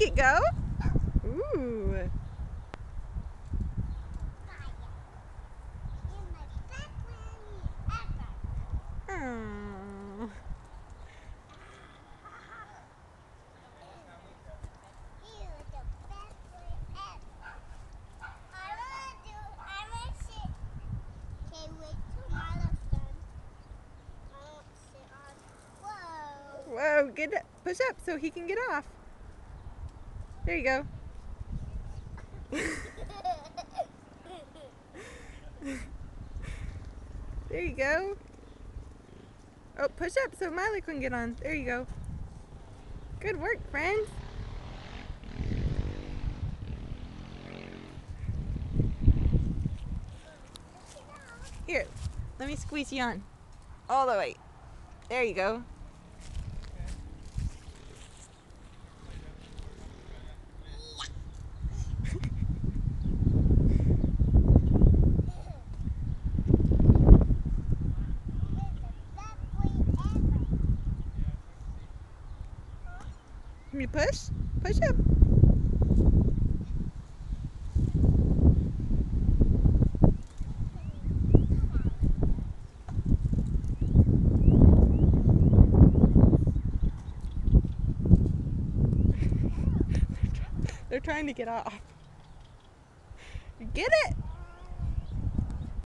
it go. Ooh. Oh. Whoa, get it. Push up so he can get off. There you go. There you go. Oh, push up so Miley can get on. There you go. Good work, friends. Here, let me squeeze you on. All the way. There you go. Can you push? Push up. They're trying to get off. Get it!